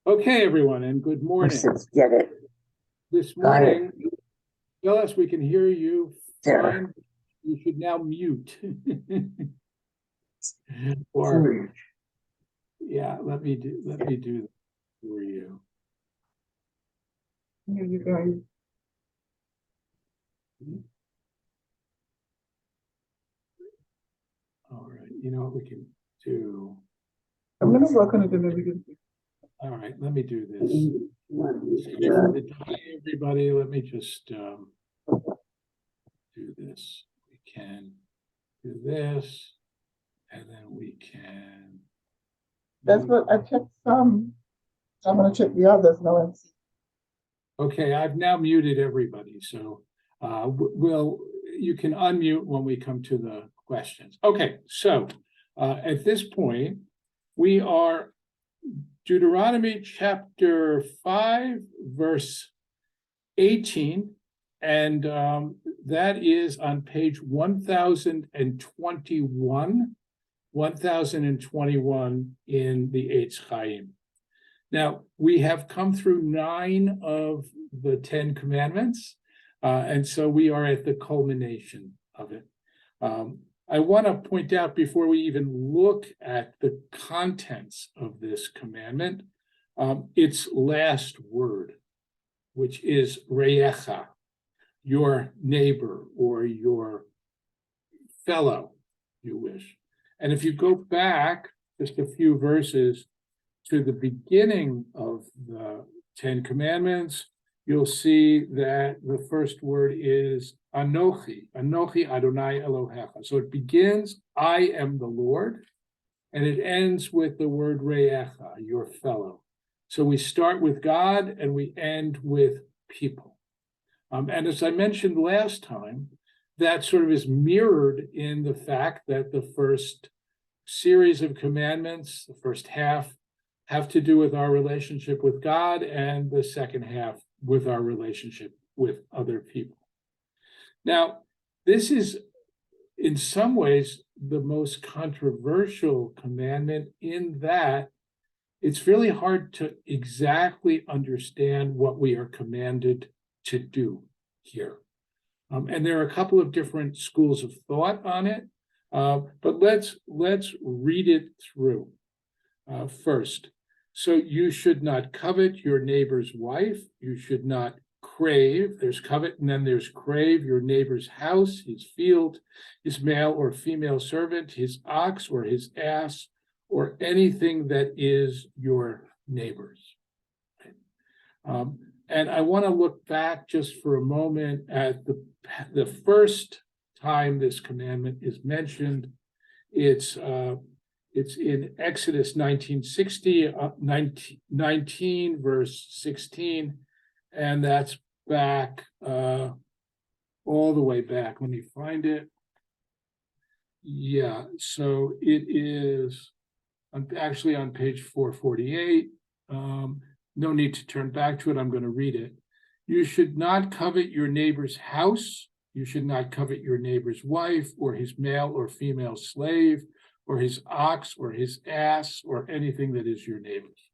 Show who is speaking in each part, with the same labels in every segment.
Speaker 1: Okay, everyone, and good morning.
Speaker 2: Get it.
Speaker 1: This
Speaker 2: Got it.
Speaker 1: morning, tell us we can hear you
Speaker 2: There.
Speaker 1: fine. You should now mute. Or, yeah, let me do that for you.
Speaker 2: Here you go.
Speaker 1: All right, you know what we can do?
Speaker 2: I'm gonna work on it and then we can.
Speaker 1: All right, let me do this. Hi, everybody. Let me just do this. We can do this, and then we can.
Speaker 2: That's what I checked some. I'm gonna check the others now and see.
Speaker 1: Okay, I've now muted everybody, so you can unmute when we come to the questions. Okay, so at this point, we are Deuteronomy chapter 5, verse 18, and that is on page 1021 in the Eitz Chaim. Now, we have come through 9 of the 10 commandments, and so we are at the culmination of it. I want to point out before we even look at the contents of this commandment, its last word, which is re'echa, your neighbor or your fellow, you wish. And if you go back just a few verses to the beginning of the 10 Commandments, you'll see that the first word is Anochi, Anochi Adonai Elohecha. So it begins, I am the Lord, and it ends with the word Re'echa, your fellow. So we start with God and we end with people. And as I mentioned last time, that sort of is mirrored in the fact that the first series of commandments, the first half, have to do with our relationship with God, and the second half with our relationship with other people. Now, this is in some ways the most controversial commandment in that it's really hard to exactly understand what we are commanded to do here. And there are a couple of different schools of thought on it, but let's read it through first. So you should not covet your neighbor's wife. You should not crave. There's covet, and then there's crave your neighbor's house, his field, his male or female servant, his ox or his ass, or anything that is your neighbor's. And I want to look back just for a moment at the first time this commandment is mentioned. It's in Exodus 19 verse 16, and that's back all the way back. Let me find it. Yeah, so it is actually on page 448. No need to turn back to it. I'm going to read it. You should not covet your neighbor's house. You should not covet your neighbor's wife or his male or female slave or his ox or his ass or anything that is your neighbor's.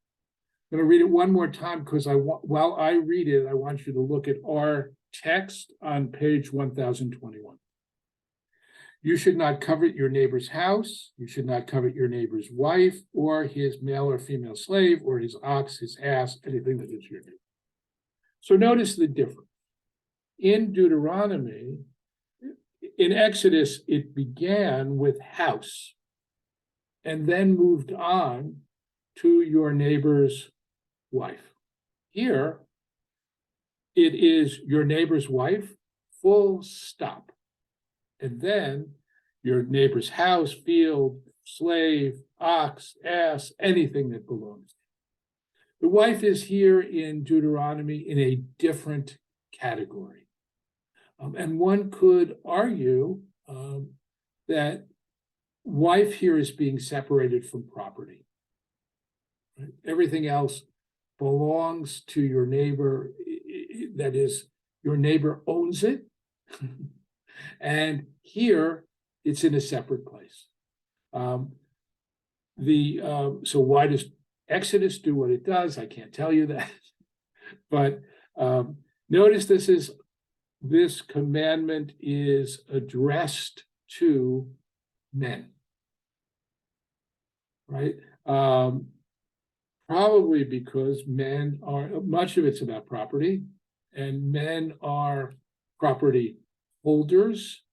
Speaker 1: I'm going to read it one more time because while I read it, I want you to look at our text on page 1021. You should not covet your neighbor's house. You should not covet your neighbor's wife or his male or female slave or his ox, his ass, anything that is your neighbor. So notice the difference. In Deuteronomy, in Exodus, it began with house and then moved on to your neighbor's wife. Here, it is your neighbor's wife, full stop. And then your neighbor's house, field, slave, ox, ass, anything that belongs. The wife is here in Deuteronomy in a different category. And one could argue that wife here is being separated from property. Right? Everything else belongs to your neighbor. That is, your neighbor owns it. And here it's in a separate place. So why does Exodus do what it does. I can't tell you that. But notice this commandment is addressed to men, right? Probably because men are, much of it's about property, and men are property holders.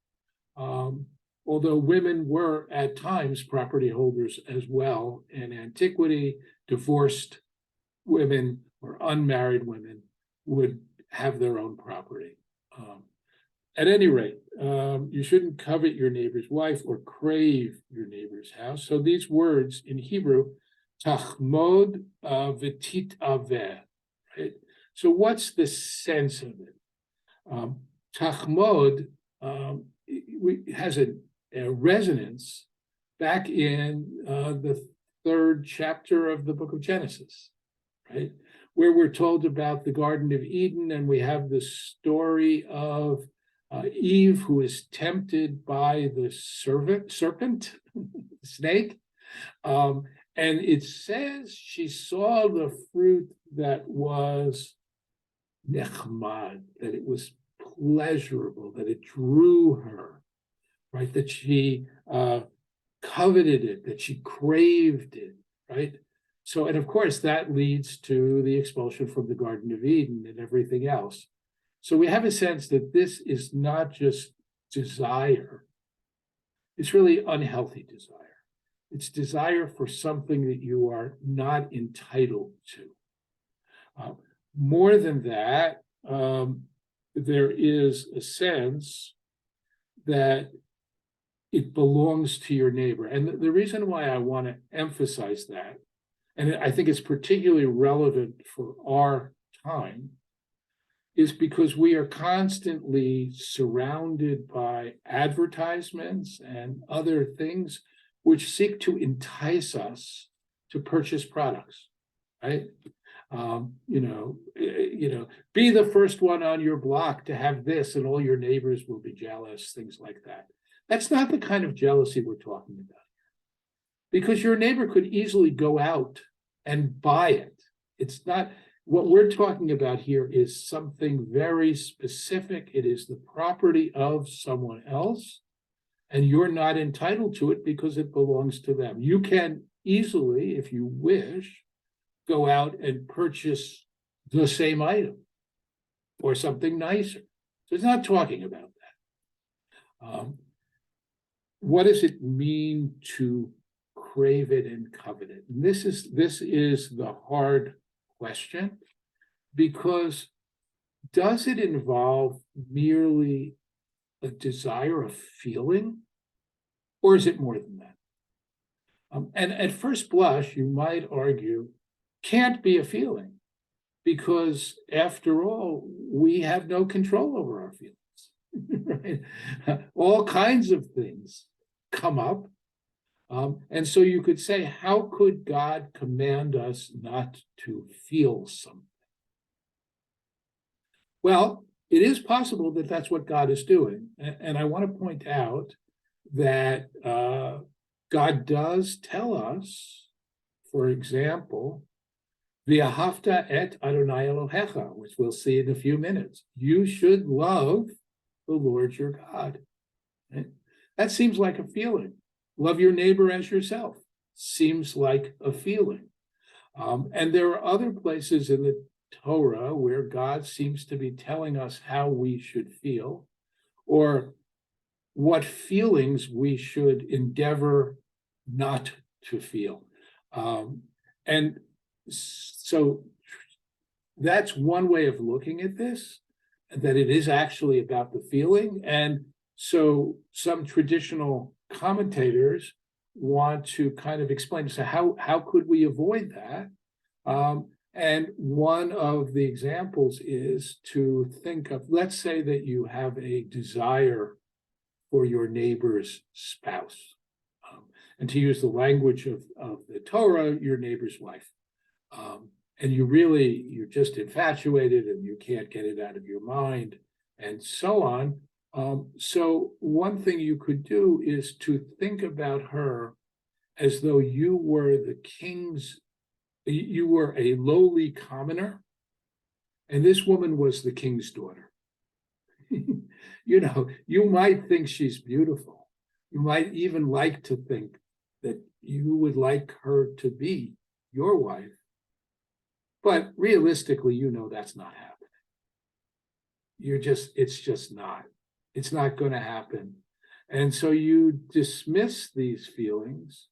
Speaker 1: Although women were at times property holders as well in antiquity, divorced women or unmarried women would have their own property. At any rate, you shouldn't covet your neighbor's wife or crave your neighbor's house. So these words in Hebrew, tachmod v'tit aveh, right? So what's the sense of it? Tachmod has a resonance back in the 3rd chapter of the book of Genesis, right? Where we're told about the Garden of Eden, and we have the story of Eve, who is tempted by the serpent, snake. And it says she saw the fruit that was nechmad, that it was pleasurable, that it drew her, right? That she coveted it, that she craved it, right? So, and of course, that leads to the expulsion from the Garden of Eden and everything else. So we have a sense that this is not just desire. It's really unhealthy desire. It's desire for something that you are not entitled to. More than that, there is a sense that it belongs to your neighbor. And the reason why I want to emphasize that, and I think it's particularly relevant for our time, is because we are constantly surrounded by advertisements and other things which seek to entice us to purchase products, right? Be the first one on your block to have this, and all your neighbors will be jealous, things like that. That's not the kind of jealousy we're talking about here, because your neighbor could easily go out and buy it. It's not, what we're talking about here is something very specific. It is the property of someone else, and you're not entitled to it because it belongs to them. You can easily, if you wish, go out and purchase the same item or something nicer. So it's not talking about that. What does it mean to crave it and covet it? And this is the hard question, because does it involve merely a desire, a feeling, or is it more than that? And at first blush, you might argue, can't be a feeling, because after all, we have no control over our feelings. Right? All kinds of things come up. And so you could say, how could God command us not to feel something? Well, it is possible that that's what God is doing. And I want to point out that God does tell us, for example, V'ahavta et Adonai Elohecha, which we'll see in a few minutes. You should love the Lord your God. Right? That seems like a feeling. Love your neighbor as yourself seems like a feeling. And there are other places in the Torah where God seems to be telling us how we should feel, or what feelings we should endeavor not to feel. And so that's one way of looking at this, that it is actually about the feeling. And so some traditional commentators want to kind of explain, so how could we avoid that? And one of the examples is to think of, let's say that you have a desire for your neighbor's spouse, and to use the language of the Torah, your neighbor's wife. And you're just infatuated and you can't get it out of your mind, and so on. So one thing you could do is to think about her as though you were the king's you were a lowly commoner, and this woman was the king's daughter. You might think she's beautiful. You might even like to think that you would like her to be your wife. But realistically, that's not happening. It's just not. It's not going to happen. And so you dismiss these feelings,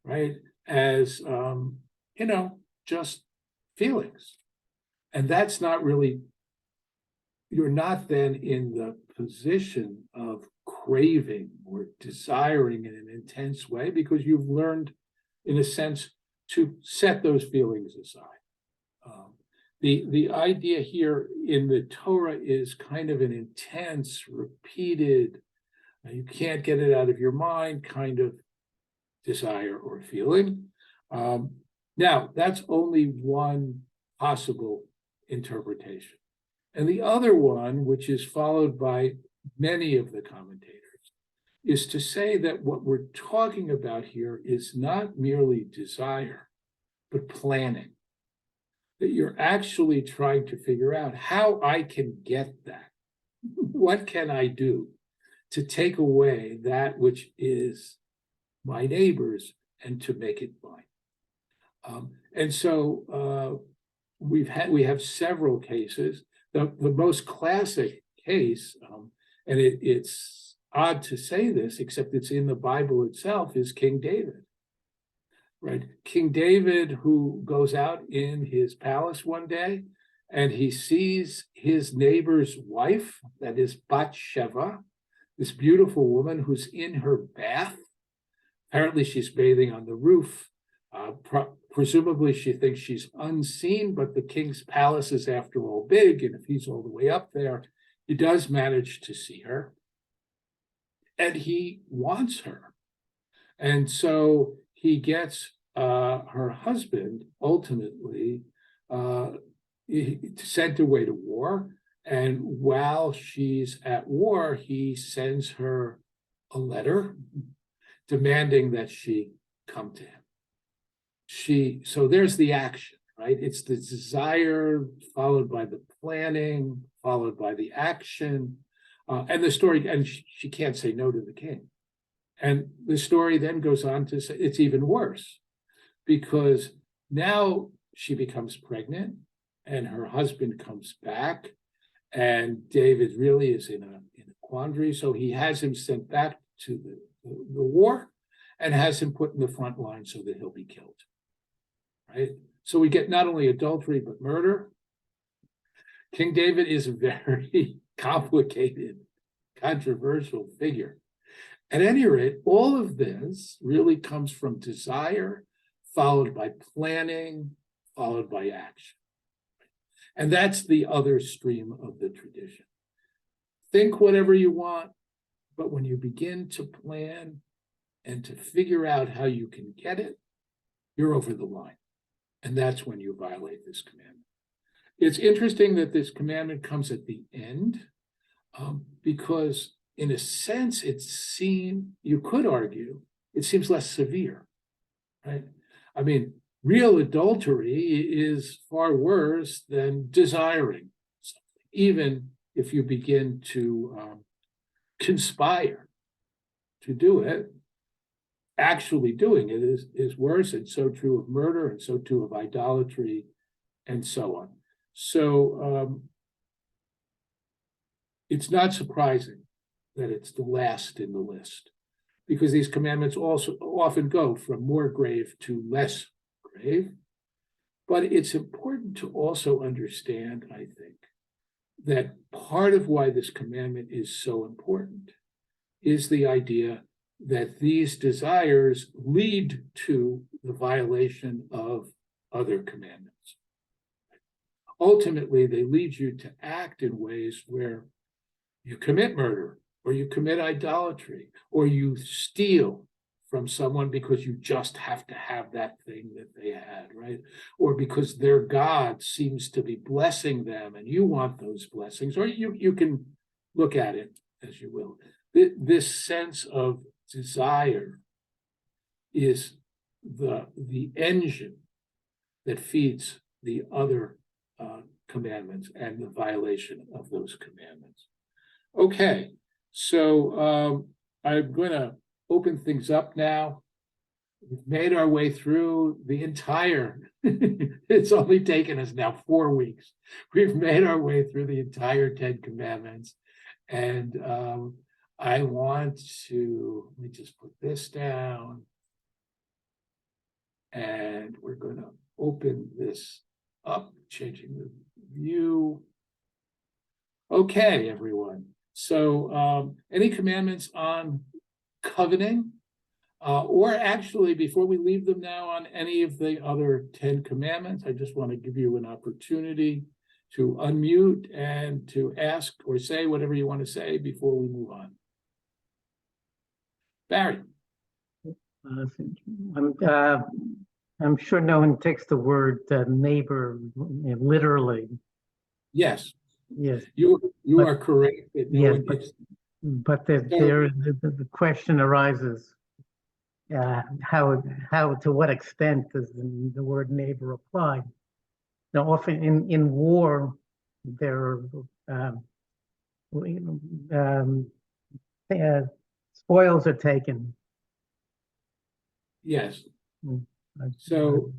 Speaker 1: right, as, just feelings. And that's not really, you're not then in the position of craving or desiring in an intense way, because you've learned, in a sense, to set those feelings aside. The idea here in the Torah is kind of an intense, repeated, you can't get it out of your mind kind of desire or feeling. Now, that's only one possible interpretation. And the other one, which is followed by many of the commentators, is to say that what we're talking about here is not merely desire, but planning. That you're actually trying to figure out how I can get that. What can I do to take away that which is my neighbor's and to make it mine? And so we have several cases. The most classic case, and it's odd to say this, except it's in the Bible itself, is King David. Right, King David, who goes out in his palace one day and he sees his neighbor's wife, that is Bathsheba, this beautiful woman who's in her bath. Apparently she's bathing on the roof. Presumably she thinks she's unseen, but the king's palace is after all big, and if he's all the way up there, he does manage to see her. And he wants her. And so he gets her husband ultimately sent away to war. And while she's at war, he sends her a letter demanding that she come to him. So there's the action, right? It's the desire followed by the planning, followed by the action. And the story, and she can't say no to the king. And the story then goes on to say it's even worse, because now she becomes pregnant and her husband comes back, and David really is in a quandary. So he has him sent back to the war and has him put in the front line so that he'll be killed. Right? So we get not only adultery, but murder. King David is a very complicated, controversial figure. At any rate, all of this really comes from desire, followed by planning, followed by action. And that's the other stream of the tradition. Think whatever you want, but when you begin to plan and to figure out how you can get it, you're over the line. And that's when you violate this commandment. It's interesting that this commandment comes at the end, because in a sense, you could argue, it seems less severe, right? I mean, real adultery is far worse than desiring something, even if you begin to conspire to do it. Actually doing it is worse, and so true of murder, and so true of idolatry, and so on. So it's not surprising that it's the last in the list, because these commandments also often go from more grave to less grave. But it's important to also understand, I think, that part of why this commandment is so important is the idea that these desires lead to the violation of other commandments. Ultimately, they lead you to act in ways where you commit murder, or you commit idolatry, or you steal from someone because you just have to have that thing that they had, right? Or because their God seems to be blessing them and you want those blessings, or you can look at it as you will. This sense of desire is the engine that feeds the other commandments and the violation of those commandments. Okay, so I'm going to open things up now. We've made our way through the entire, it's only taken us now 4 weeks. We've made our way through the entire 10 commandments. And I want to, let me just put this down. And we're going to open this up, changing the view. Okay, everyone. So any commandments on coveting? Or actually, before we leave them now on any of the other 10 commandments, I just want to give you an opportunity to unmute and to ask or say whatever you want to say before we move on. Barry.
Speaker 3: I'm sure no one takes the word neighbor literally.
Speaker 1: Yes.
Speaker 3: Yes.
Speaker 1: You are correct. That no one gets...
Speaker 3: But the question arises, how to what extent does the word neighbor apply? Now, often in war, there are spoils are taken.
Speaker 1: Yes. So,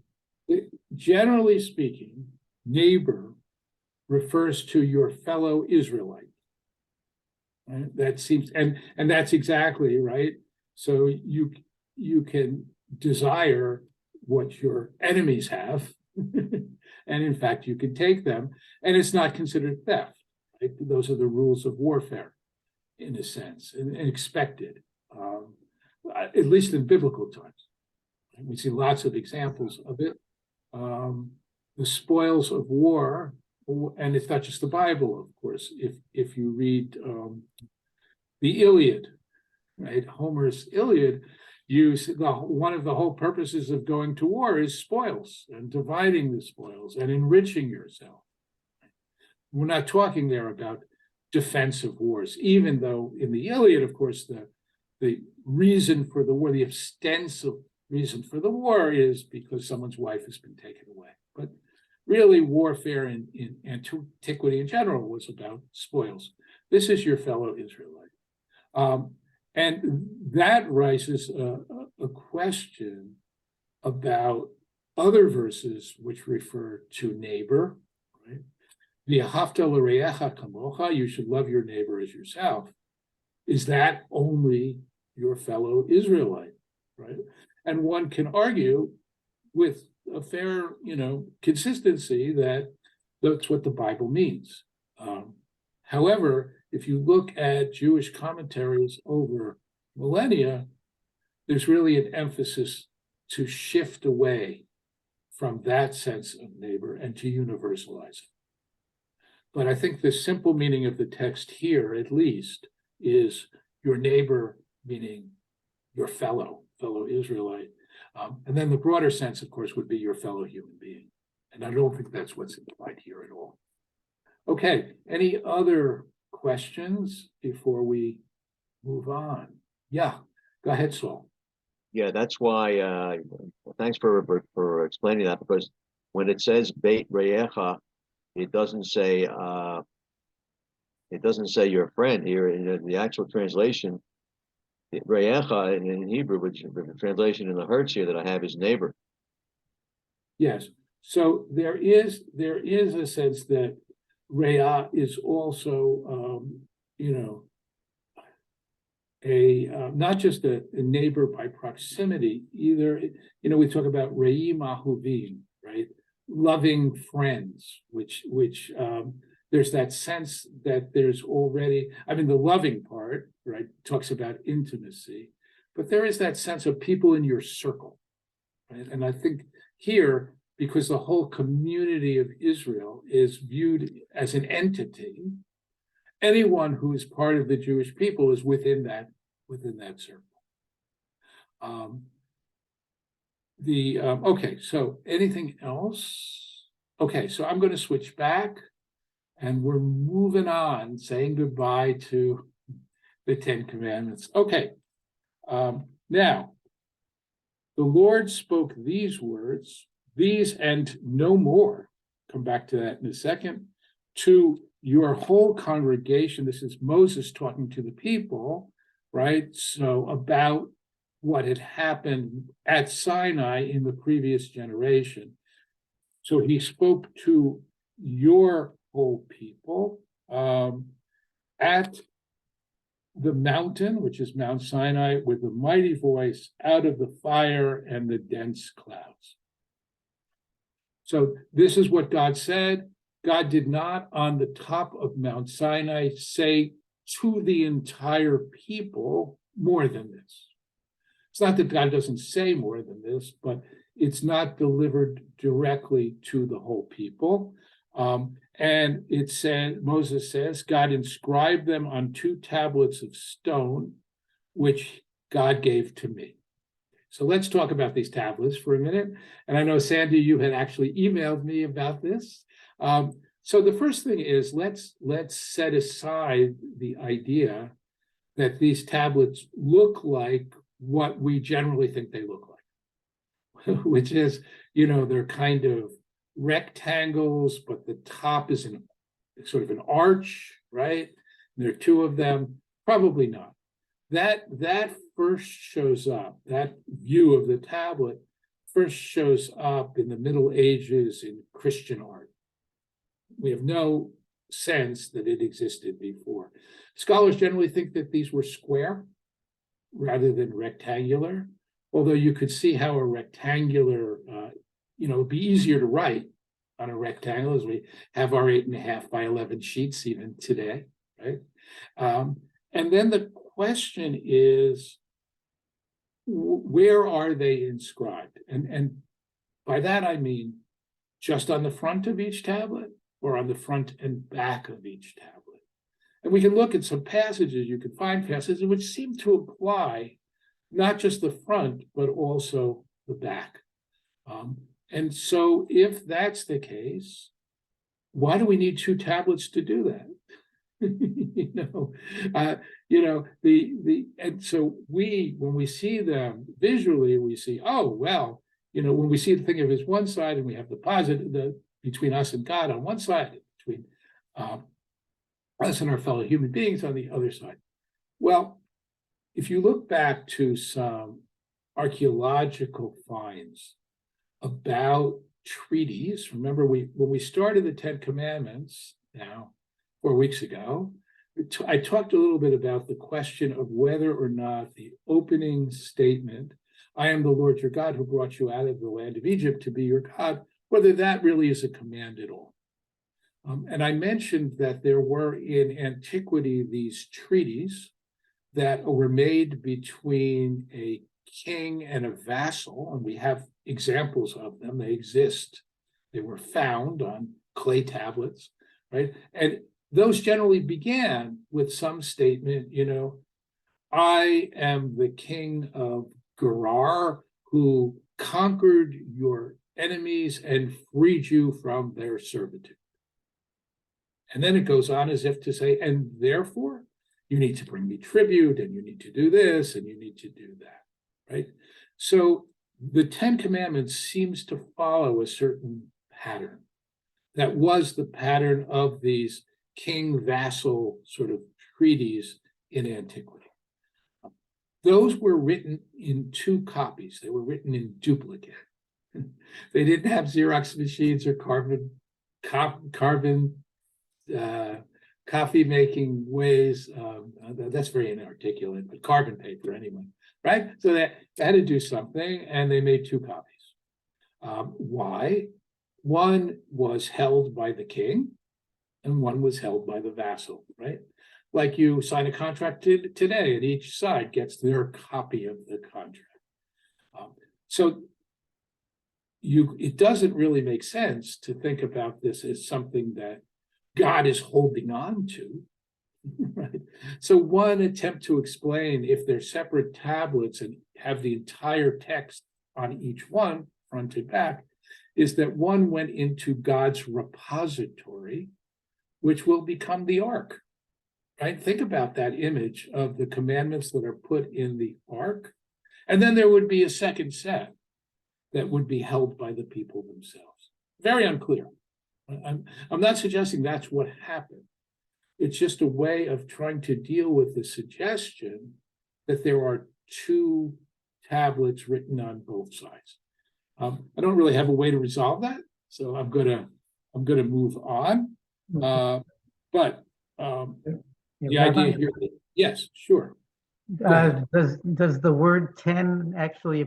Speaker 1: generally speaking, neighbor refers to your fellow Israelite. Right? That seems, and that's exactly right. So you can desire what your enemies have, and in fact, you can take them, and it's not considered theft. Right? Those are the rules of warfare, in a sense, and expected, at least in biblical times. We see lots of examples of it. The spoils of war, and it's not just the Bible, of course. If you read the Iliad, right, Homer's Iliad, one of the whole purposes of going to war is spoils and dividing the spoils and enriching yourself. We're not talking there about defensive wars, even though in the Iliad, of course, the reason for the war, the ostensive reason for the war is because someone's wife has been taken away. But really, warfare in antiquity in general was about spoils. This is your fellow Israelite. And that raises a question about other verses which refer to neighbor, right? V'ahavta l'reacha kamocha, you should love your neighbor as yourself. Is that only your fellow Israelite, right? And one can argue with a fair, consistency that that's what the Bible means. However, if you look at Jewish commentaries over millennia, there's really an emphasis to shift away from that sense of neighbor and to universalize it. But I think the simple meaning of the text here, at least, is your neighbor, meaning your fellow Israelite. And then the broader sense, of course, would be your fellow human being. And I don't think that's what's implied here at all. Okay, any other questions before we move on? Yeah, go ahead, Saul.
Speaker 4: Yeah, that's why, thanks for explaining that, because when it says Beit Reyecha, it doesn't say your friend here. In the actual translation, Reyecha in Hebrew, which the translation in the Hertz here that I have is neighbor.
Speaker 1: Yes, so there is a sense that Re'ah is also, not just a neighbor by proximity, either, we talk about Re'im Ahuvim, right? Loving friends, which there's that sense that there's already, the loving part, right, talks about intimacy, but there is that sense of people in your circle, right? And I think here, because the whole community of Israel is viewed as an entity, anyone who is part of the Jewish people is within that circle. Okay, so anything else? Okay, so I'm going to switch back, and we're moving on, saying goodbye to the 10 Commandments. Okay, now, the Lord spoke these words these and no more, come back to that in a second, to your whole congregation. This is Moses talking to the people, right? So about what had happened at Sinai in the previous generation. So he spoke to your whole people at the mountain, which is Mount Sinai, with a mighty voice out of the fire and the dense clouds. So this is what God said. God did not on the top of Mount Sinai say to the entire people more than this. It's not that God doesn't say more than this, but it's not delivered directly to the whole people. And it said, Moses says, God inscribed them on 2 tablets of stone, which God gave to me. So let's talk about these tablets for a minute. And I know, Sandy, you had actually emailed me about this. So the first thing is, let's set aside the idea that these tablets look like what we generally think they look like, which is, they're kind of rectangles, but the top is in sort of an arch, right? And there are 2 of them. Probably not. That first shows up, that view of the tablet first shows up in the Middle Ages in Christian art. We have no sense that it existed before. Scholars generally think that these were square rather than rectangular, although you could see how a rectangular, it'd be easier to write on a rectangle, as we have our 8.5 by 11 sheets even today, right? And then the question is, where are they inscribed? And by that I mean just on the front of each tablet or on the front and back of each tablet. And we can look at some passages, you can find passages which seem to apply not just the front, but also the back. And so if that's the case, why do we need 2 tablets to do that? And so when we see them visually, we see, oh, well, when we see the thing of as one side and we have the positive, between us and God on one side, between us and our fellow human beings on the other side. Well, if you look back to some archaeological finds about treaties, remember when we started the 10 Commandments now 4 weeks ago, I talked a little bit about the question of whether or not the opening statement, I am the Lord your God who brought you out of the land of Egypt to be your God, whether that really is a command at all. And I mentioned that there were in antiquity these treaties that were made between a king and a vassal, and we have examples of them. They exist. They were found on clay tablets, right? And those generally began with some statement, I am the king of Gerar who conquered your enemies and freed you from their servitude. And then it goes on as if to say, and therefore you need to bring me tribute, and you need to do this, and you need to do that, right? So the 10 Commandments seems to follow a certain pattern. That was the pattern of these king-vassal sort of treaties in antiquity. Those were written in 2 copies. They were written in duplicate. They didn't have Xerox machines or carbon coffee making ways. That's very inarticulate, but carbon paper anyway, right? So they had to do something, and they made 2 copies. Why? One was held by the king, and one was held by the vassal, right? Like you sign a contract today, and each side gets their copy of the contract. So it doesn't really make sense to think about this as something that God is holding on to, right? So one attempt to explain, if they're separate tablets and have the entire text on each one, front and back, is that one went into God's repository, which will become the ark, right? Think about that image of the commandments that are put in the ark. And then there would be a second set. that would be held by the people themselves. Very unclear. I'm not suggesting that's what happened. It's just a way of trying to deal with the suggestion that there are two tablets written on both sides. I don't really have a way to resolve that, so I'm gonna move on. But the idea here, yes, sure.
Speaker 3: Does the word 10 actually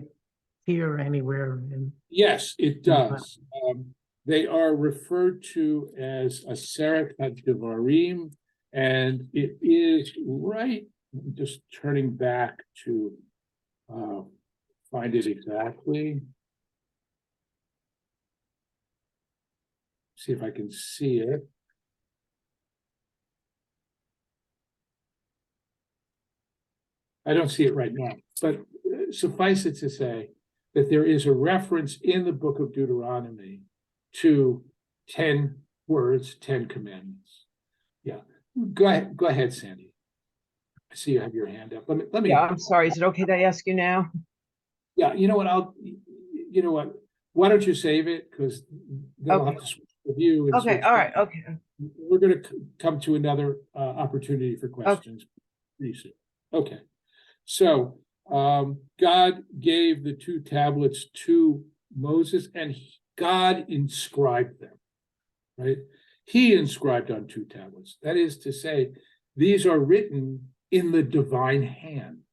Speaker 3: appear anywhere in?
Speaker 1: Yes, it does. They are referred to as Aseret HaDevarim, and it is right. Just turning back to find it exactly. See if I can see it. I don't see it right now, but suffice it to say that there is a reference in the book of Deuteronomy to 10 words, 10 commandments. Yeah, go ahead, Sandy. I see you have your hand up. Let me.
Speaker 5: Yeah, I'm sorry. Is it okay to ask you now?
Speaker 1: Yeah, you know what? You know what? Why don't you save it? Because then I'll have to switch with you. And
Speaker 5: Okay,
Speaker 1: switch
Speaker 5: all right,
Speaker 1: back.
Speaker 5: okay.
Speaker 1: We're going to come to another opportunity for questions pretty soon. Okay. So God gave the two tablets to Moses, and God inscribed them, right? He inscribed on two tablets. That is to say, these are written in the divine hand.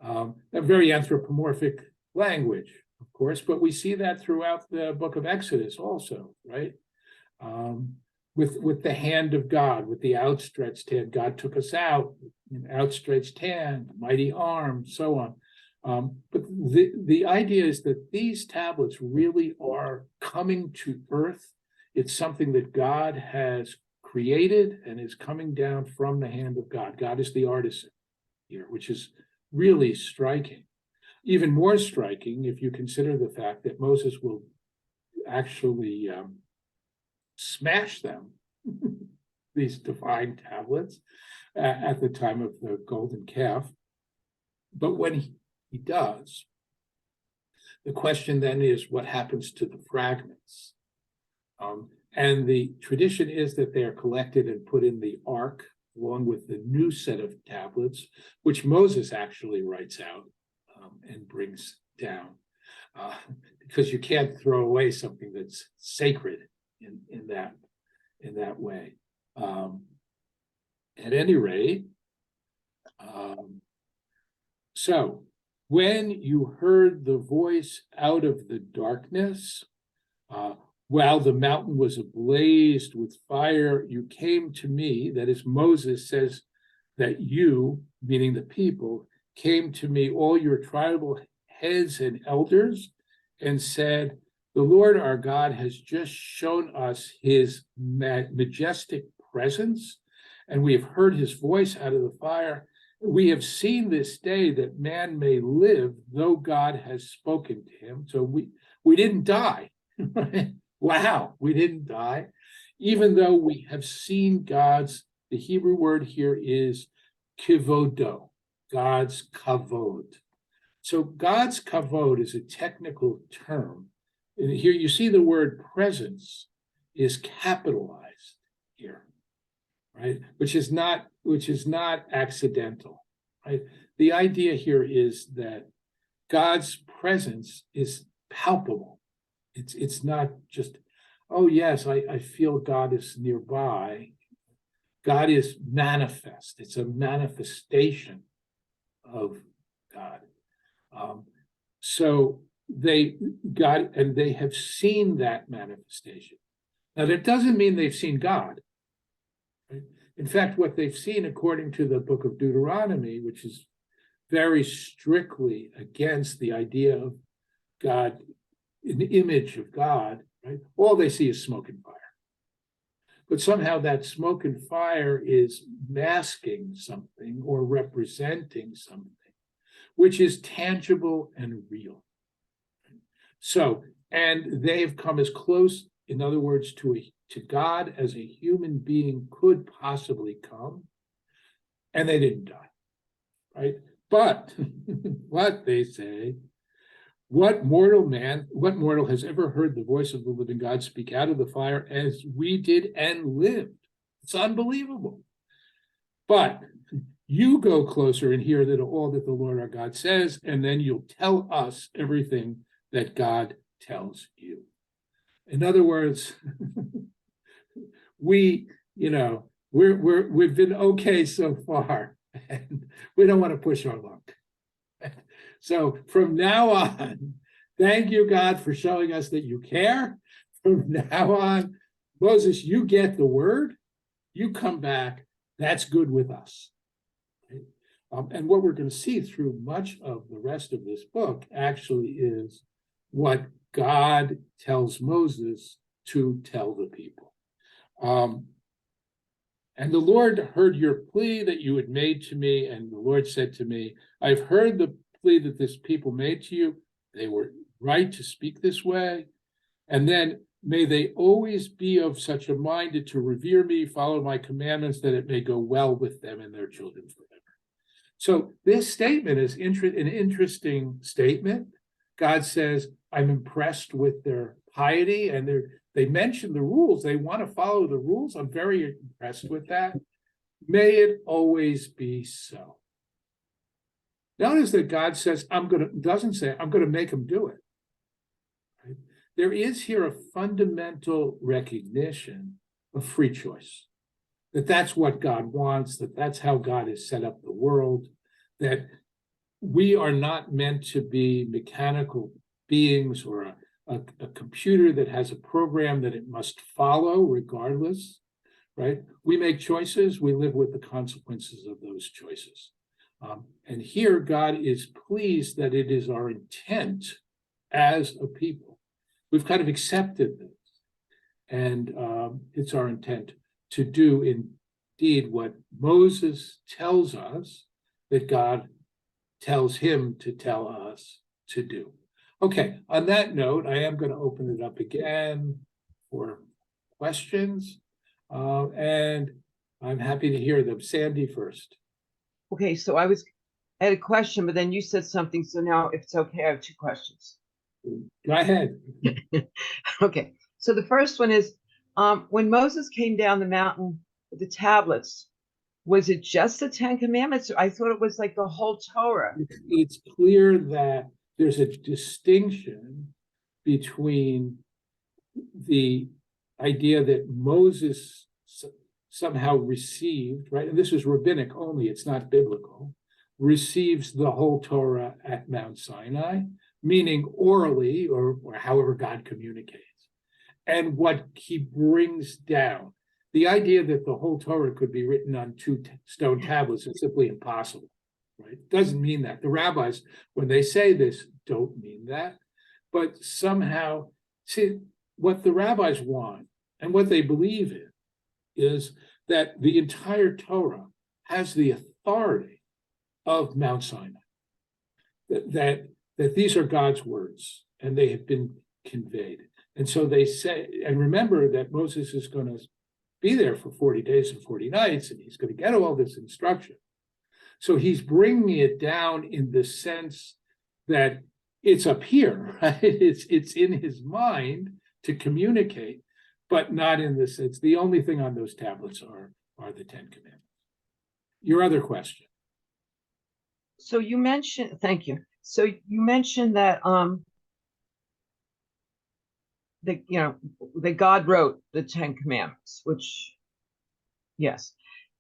Speaker 1: A very anthropomorphic language, of course, but we see that throughout the book of Exodus also, right? With the hand of God, with the outstretched hand, God took us out, outstretched hand, mighty arm, so on. But the idea is that these tablets really are coming to earth. It's something that God has created and is coming down from the hand of God. God is the artisan here, which is really striking. Even more striking if you consider the fact that Moses will actually smash them, these divine tablets, at the time of the golden calf. But when he does, the question then is what happens to the fragments? And the tradition is that they are collected and put in the ark along with the new set of tablets, which Moses actually writes out and brings down, because you can't throw away something that's sacred in that way. At any rate, so when you heard the voice out of the darkness, while the mountain was ablaze with fire, you came to me. That is, Moses says that you, meaning the people, came to me, all your tribal heads and elders, and said, the Lord our God has just shown us his majestic presence, and we have heard his voice out of the fire. We have seen this day that man may live, though God has spoken to him. So we didn't die. Wow, we didn't die. Even though we have seen God's, the Hebrew word here is kivodo, God's kavod. So God's kavod is a technical term. And here you see the word presence is capitalized here, right? Which is not accidental, right? The idea here is that God's presence is palpable. It's not just, oh yes, I feel God is nearby. God is manifest. It's a manifestation of God. So they have seen that manifestation. Now that doesn't mean they've seen God. Right? In fact, what they've seen, according to the book of Deuteronomy, which is very strictly against the idea of God, an image of God, right? All they see is smoke and fire. But somehow that smoke and fire is masking something or representing something, which is tangible and real. So, and they've come as close, in other words, to God as a human being could possibly come, and they didn't die, right? But what they say, what mortal has ever heard the voice of the living God speak out of the fire as we did and lived? It's unbelievable. But you go closer and hear that all that the Lord our God says, and then you'll tell us everything that God tells you. In other words, we've been okay so far, and we don't want to push our luck. So from now on, thank you, God, for showing us that you care. From now on, Moses, you get the word, you come back, that's good with us. Right? And what we're going to see through much of the rest of this book actually is what God tells Moses to tell the people. And the Lord heard your plea that you had made to me, and the Lord said to me, I've heard the plea that this people made to you. They were right to speak this way. And then may they always be of such a mind to revere me, follow my commandments, that it may go well with them and their children forever. So this statement is an interesting statement. God says, I'm impressed with their piety, and they mention the rules. They want to follow the rules. I'm very impressed with that. May it always be so. Notice that God says, doesn't say, I'm going to make them do it. Right? There is here a fundamental recognition of free choice, that that's what God wants, that that's how God has set up the world, that we are not meant to be mechanical beings or a computer that has a program that it must follow regardless, right? We make choices, we live with the consequences of those choices. And here God is pleased that it is our intent as a people. We've kind of accepted this, and it's our intent to do indeed what Moses tells us that God tells him to tell us to do. Okay, on that note, I am going to open it up again for questions, and I'm happy to hear them. Sandy first.
Speaker 5: Okay, so I had a question, but then you said something. So now, if it's okay, I have two questions.
Speaker 1: Go ahead.
Speaker 5: Okay, so the first one is, when Moses came down the mountain with the tablets, was it just the Ten Commandments? I thought it was like the whole Torah.
Speaker 1: It's clear that there's a distinction between the idea that Moses somehow received, right? And this is rabbinic only, it's not biblical, receives the whole Torah at Mount Sinai, meaning orally or however God communicates. And what he brings down, the idea that the whole Torah could be written on 2 stone tablets is simply impossible, right? It doesn't mean that. The rabbis, when they say this, don't mean that. But somehow, see, what the rabbis want and what they believe in is that the entire Torah has the authority of Mount Sinai, that these are God's words and they have been conveyed. And so they say, and remember that Moses is going to be there for 40 days and 40 nights, and he's going to get all this instruction. So he's bringing it down in the sense that it's up here, right? It's in his mind to communicate, but not in the sense. The only thing on those tablets are the 10 Commandments. Your other question.
Speaker 5: So you mentioned, thank you. So you mentioned that that God wrote the 10 Commandments, which, yes.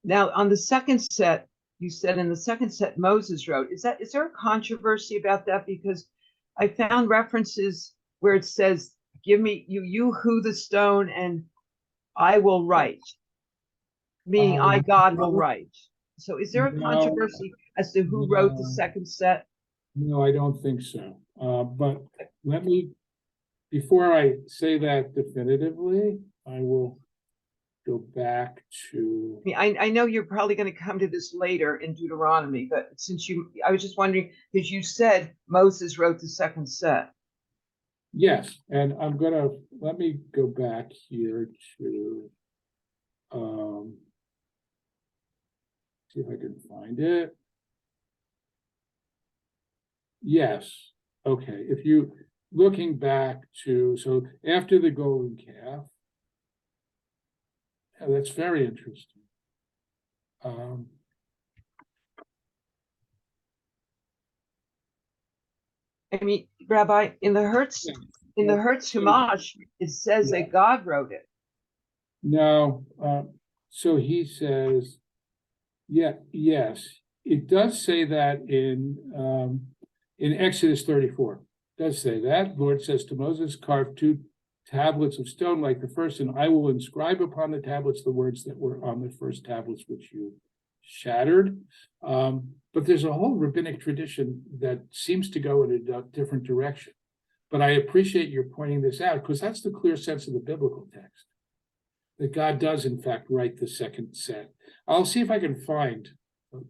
Speaker 5: Now on the second set, you said in the second set Moses wrote. Is there a controversy about that? Because I found references where it says, "Give me you who the stone, and I will write," meaning I, God, will write. So is there a controversy as to who wrote the second set?
Speaker 1: No, I don't think so. But let me, before I say that definitively, I will go back to.
Speaker 5: I know you're probably going to come to this later in Deuteronomy, but I was just wondering, because you said Moses wrote the second set.
Speaker 1: Yes, and let me go back here to see if I can find it. Yes. Okay, if you, looking back to, so after the golden calf. Yeah, that's very interesting.
Speaker 5: I mean, Rabbi, in the Hertz Humash, it says that God wrote it.
Speaker 1: No, so he says, yes, it does say that in Exodus 34. It does say that. Lord says to Moses, carve 2 tablets of stone like the first, and I will inscribe upon the tablets the words that were on the first tablets which you shattered. But there's a whole rabbinic tradition that seems to go in a different direction. But I appreciate your pointing this out, because that's the clear sense of the biblical text, that God does in fact write the second set. I'll see if I can find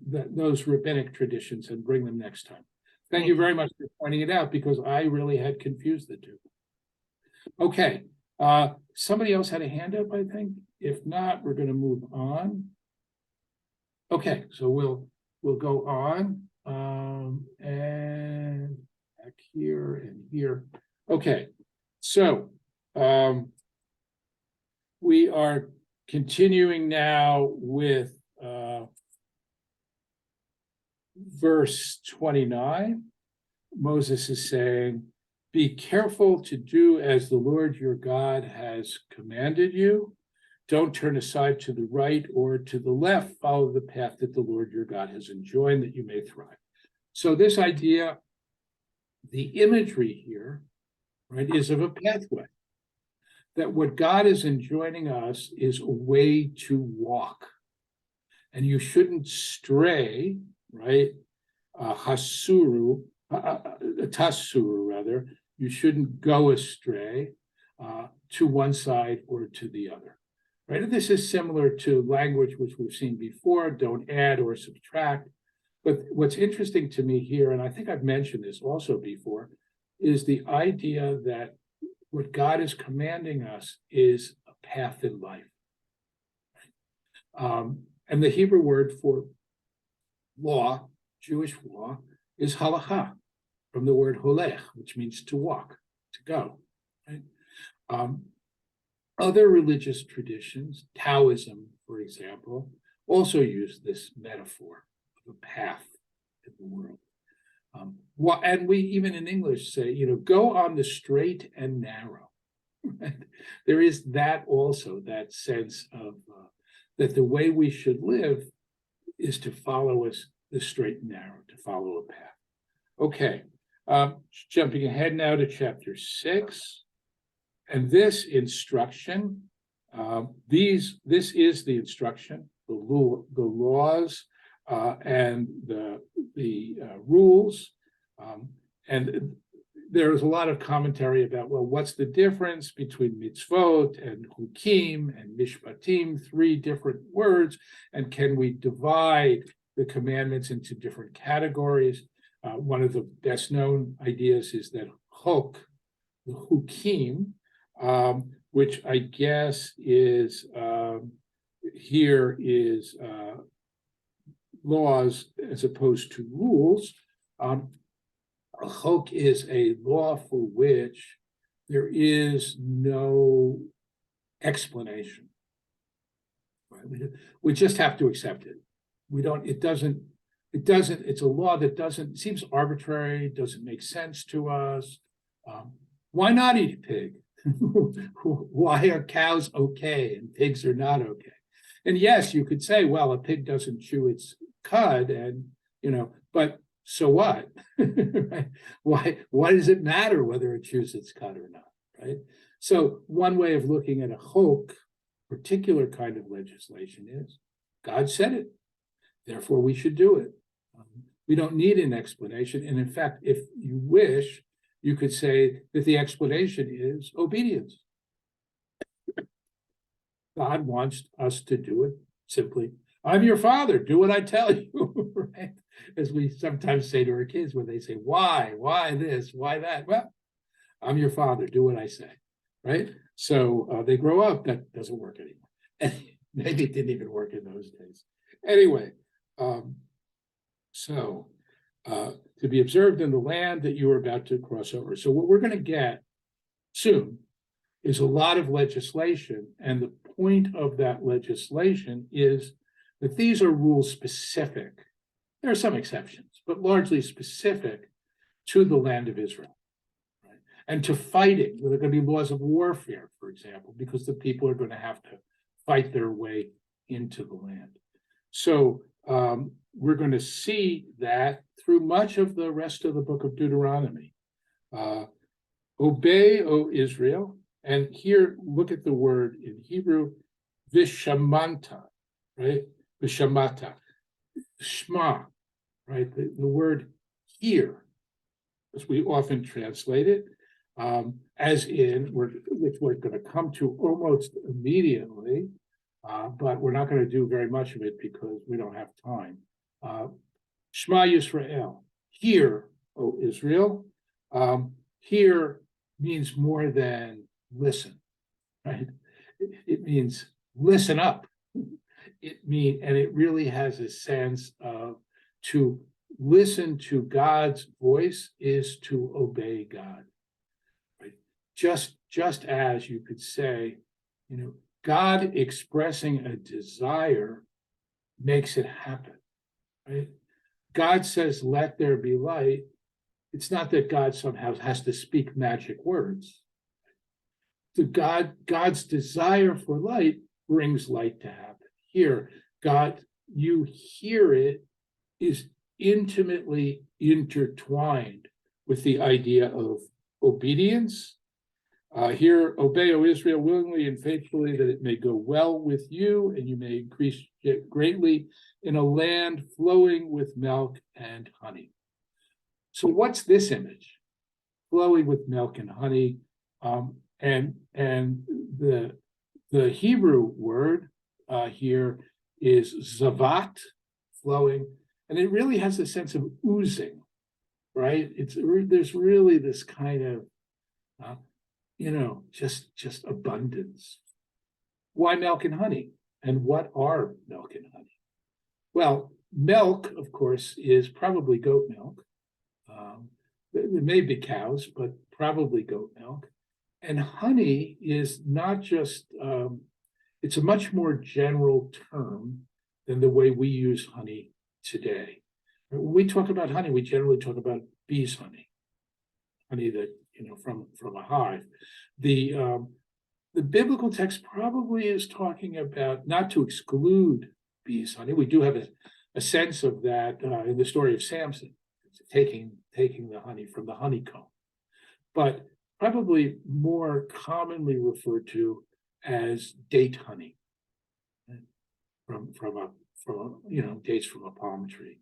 Speaker 1: those rabbinic traditions and bring them next time. Thank you very much for pointing it out, because I really had confused the two. Okay, somebody else had a hand up, I think. If not, we're going to move on. Okay, so we'll go on, and back here and here. Okay, so we are continuing now with verse 29. Moses is saying, be careful to do as the Lord your God has commanded you. Don't turn aside to the right or to the left. Follow the path that the Lord your God has enjoined, that you may thrive. So this idea, the imagery here, right, is of a pathway. That what God is enjoining us is a way to walk. And you shouldn't stray, right? Tasuru rather, you shouldn't go astray to one side or to the other. Right? And this is similar to language which we've seen before, don't add or subtract. But what's interesting to me here, and I think I've mentioned this also before, is the idea that what God is commanding us is a path in life. And the Hebrew word for law, Jewish law, is halakha, from the word holech, which means to walk, to go. Right? Other religious traditions, Taoism, for example, also use this metaphor of a path in the world. And we, even in English, say, go on the straight and narrow. Right? There is that also, that sense of that the way we should live is to follow the straight and narrow, to follow a path. Okay, jumping ahead now to chapter 6. And this instruction, this is the instruction, the laws and the rules. And there's a lot of commentary about, well, what's the difference between mitzvot and hukim and mishpatim, 3 different words, and can we divide the commandments into different categories? One of the best known ideas is that the hukim, which I guess is here is laws as opposed to rules. A chok is a law for which there is no explanation. Right? We just have to accept it. It's a law that seems arbitrary, doesn't make sense to us. Why not eat a pig? Why are cows okay and pigs are not okay? And yes, you could say, well, a pig doesn't chew its cud, and but so what? Right? Why does it matter whether it chews its cud or not? Right? So one way of looking at a chok, particular kind of legislation, is God said it, therefore we should do it. We don't need an explanation. And in fact, if you wish, you could say that the explanation is obedience. God wants us to do it simply. I'm your father, do what I tell you, right? As we sometimes say to our kids when they say, why this, why that? Well, I'm your father, do what I say, right? So they grow up, that doesn't work anymore. And maybe it didn't even work in those days. Anyway, so to be observed in the land that you are about to cross over. So what we're going to get soon is a lot of legislation, and the point of that legislation is that these are rules specific. There are some exceptions, but largely specific to the land of Israel, right? And to fighting. There are going to be laws of warfare, for example, because the people are going to have to fight their way into the land. So we're going to see that through much of the rest of the book of Deuteronomy. Obey, O Israel. And here, look at the word in Hebrew, vishamanta, right? Vishamata, shma, right? The word hear, as we often translate it, as in, which we're going to come to almost immediately, but we're not going to do very much of it because we don't have time. Shema Yisrael, hear, O Israel. Hear means more than listen, right? It means listen up. And it really has a sense of to listen to God's voice is to obey God, right? Just as you could say, God expressing a desire makes it happen, right? God says, let there be light. It's not that God somehow has to speak magic words. God's desire for light brings light to happen. Here, God, you hear it, is intimately intertwined with the idea of obedience. Here, obey, O Israel, willingly and faithfully, that it may go well with you, and you may increase greatly in a land flowing with milk and honey. So what's this image? Flowing with milk and honey. And the Hebrew word here is zavat, flowing, and it really has a sense of oozing, right? There's really this kind of just abundance. Why milk and honey? And what are milk and honey? Well, milk, of course, is probably goat milk. It may be cows, but probably goat milk. And honey is not just, it's a much more general term than the way we use honey today. When we talk about honey, we generally talk about bees' honey that, from a hive. The biblical text probably is talking about not to exclude bees' honey. We do have a sense of that in the story of Samson, taking the honey from the honeycomb, but probably more commonly referred to as date honey, from dates from a palm tree.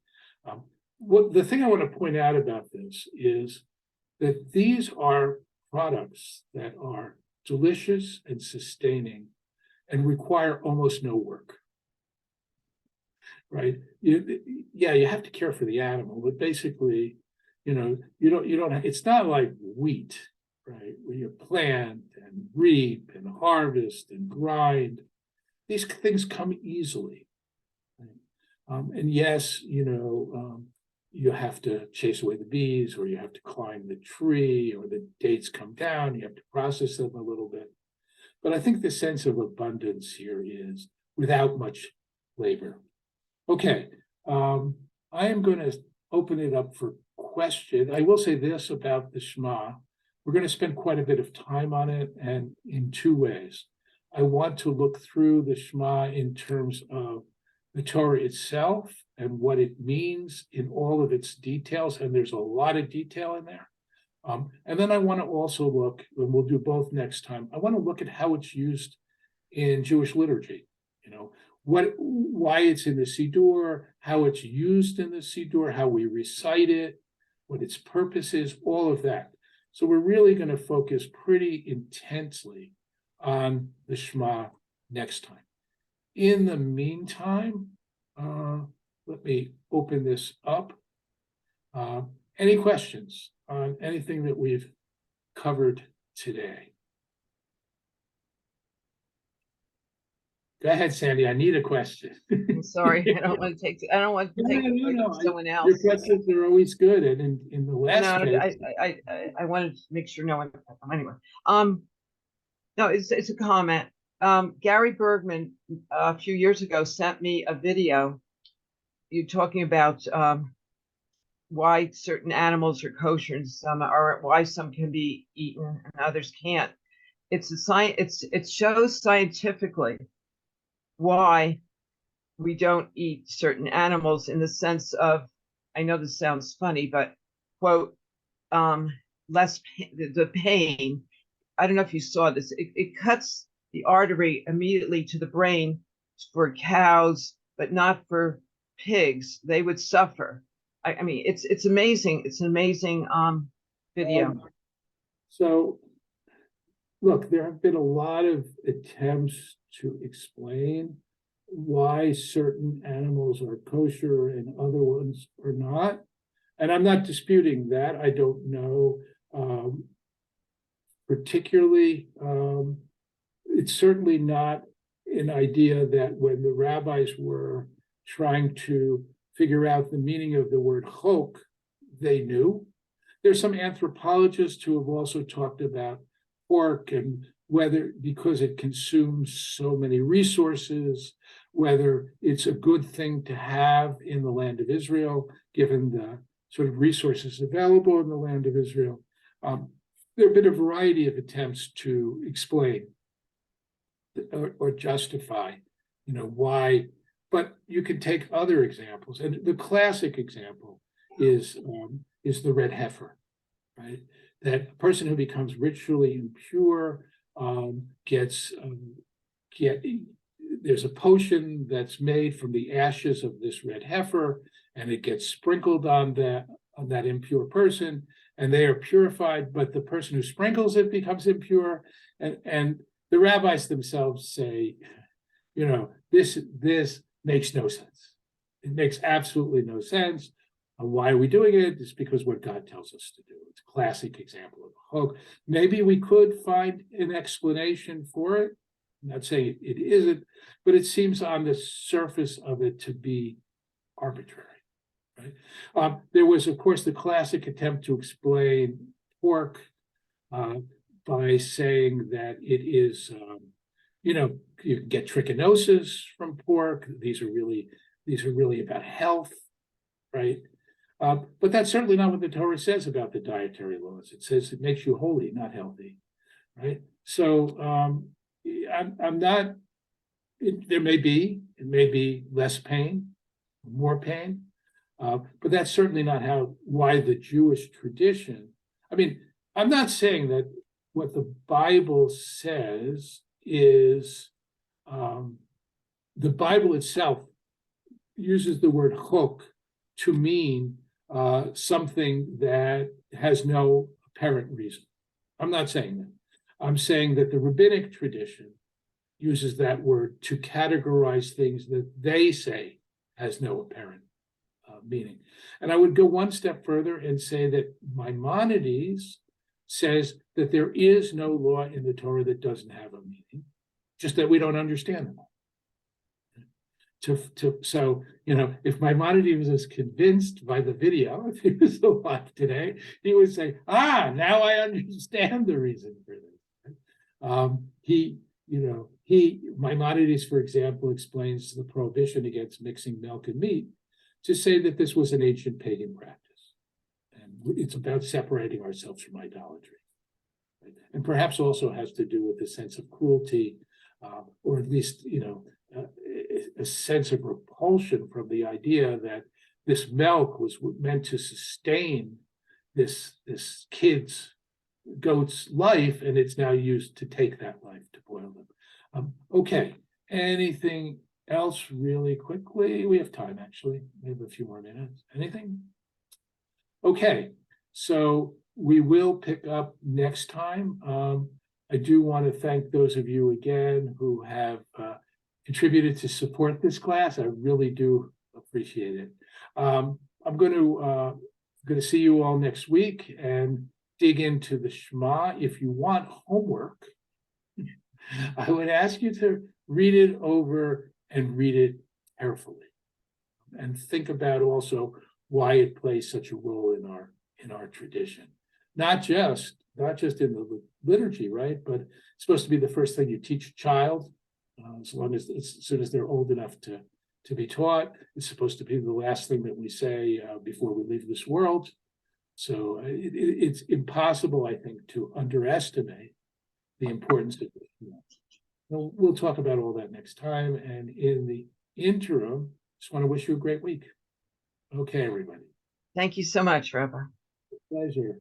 Speaker 1: The thing I want to point out about this is that these are products that are delicious and sustaining and require almost no work. Right? You have to care for the animal, but basically, you don't. It's not like wheat, right? Where you plant and reap and harvest and grind. These things come easily, right? And yes, you have to chase away the bees, or you have to climb the tree, or the dates come down. You have to process them a little bit. But I think the sense of abundance here is without much labor. Okay, I am going to open it up for questions. I will say this about the Shema. We're going to spend quite a bit of time on it, and in two ways. I want to look through the Shema in terms of the Torah itself and what it means in all of its details, and there's a lot of detail in there. And then I want to also look, and we'll do both next time, I want to look at how it's used in Jewish liturgy, why it's in the Siddur, how it's used in the Siddur, how we recite it, what its purpose is, all of that. So we're really going to focus pretty intensely on the Shema next time. In the meantime, let me open this up. Any questions on anything that we've covered today? Go Go ahead, Sandy. I need a question.
Speaker 5: I'm sorry, I don't want to take, I don't want to take the break from someone else.
Speaker 1: Your questions are always good, and in the
Speaker 5: No,
Speaker 1: last case,
Speaker 5: I wanted to make sure no one, anyway. No, it's a comment. Gary Bergman, a few years ago, sent me a video. You talking about, why certain animals are kosher and some are, why some can be eaten and others can't. It's a science, it shows scientifically why we don't eat certain animals, in the sense of, I know this sounds funny, but quote, less the pain. I don't know if you saw this. It cuts the artery immediately to the brain for cows, but not for pigs. They would suffer. I mean, it's amazing. It's an amazing video.
Speaker 1: So look, there have been a lot of attempts to explain why certain animals are kosher and other ones are not. And I'm not disputing that. I don't know particularly. It's certainly not an idea that when the rabbis were trying to figure out the meaning of the word chok, they knew. There's some anthropologists who have also talked about pork and whether, because it consumes so many resources, whether it's a good thing to have in the land of Israel, given the sort of resources available in the land of Israel. There have been a variety of attempts to explain or justify, why. But you can take other examples, and the classic example is the red heifer, right? That a person who becomes ritually impure there's a potion that's made from the ashes of this red heifer, and it gets sprinkled on that impure person, and they are purified. But the person who sprinkles it becomes impure, and the rabbis themselves say, this makes no sense. It makes absolutely no sense. Why are we doing it? It's because what God tells us to do. It's a classic example of a chok. Maybe we could find an explanation for it. I'm not saying it isn't, but it seems on the surface of it to be arbitrary, right? There was, of course, the classic attempt to explain pork by saying that it is, you can get trichinosis from pork. These are really about health, right? But that's certainly not what the Torah says about the dietary laws. It says it makes you holy, not healthy, right? So I'm not. It may be less pain, more pain, but that's certainly not why the Jewish tradition. I mean, I'm not saying that what the Bible says is the Bible itself uses the word chok to mean something that has no apparent reason. I'm not saying that. I'm saying that the rabbinic tradition uses that word to categorize things that they say has no apparent meaning. And I would go one step further and say that Maimonides says that there is no law in the Torah that doesn't have a meaning, just that we don't understand them. So, if Maimonides was convinced by the video, if he was alive today, he would say, now I understand the reason for this. Maimonides, for example, explains the prohibition against mixing milk and meat to say that this was an ancient pagan practice. And it's about separating ourselves from idolatry. Right? And perhaps also has to do with the sense of cruelty, or at least, a sense of repulsion from the idea that this milk was meant to sustain this goat's life, and it's now used to take that life to boil them. Okay, anything else really quickly? We have time, actually. We have a few more minutes. Anything? Okay, so we will pick up next time. I do want to thank those of you again who have contributed to support this class. I really do appreciate it. I'm going to see you all next week and dig into the Shema. If you want homework, I would ask you to read it over and read it carefully. And think about also why it plays such a role in our tradition. Not just in the liturgy, right? But it's supposed to be the first thing you teach a child, as soon as they're old enough to be taught. It's supposed to be the last thing that we say before we leave this world. So it's impossible, I think, to underestimate the importance of it. We'll talk about all that next time. And in the interim, just want to wish you a great week. Okay, everybody.
Speaker 5: Thank you so much, Rabbi.
Speaker 1: Pleasure.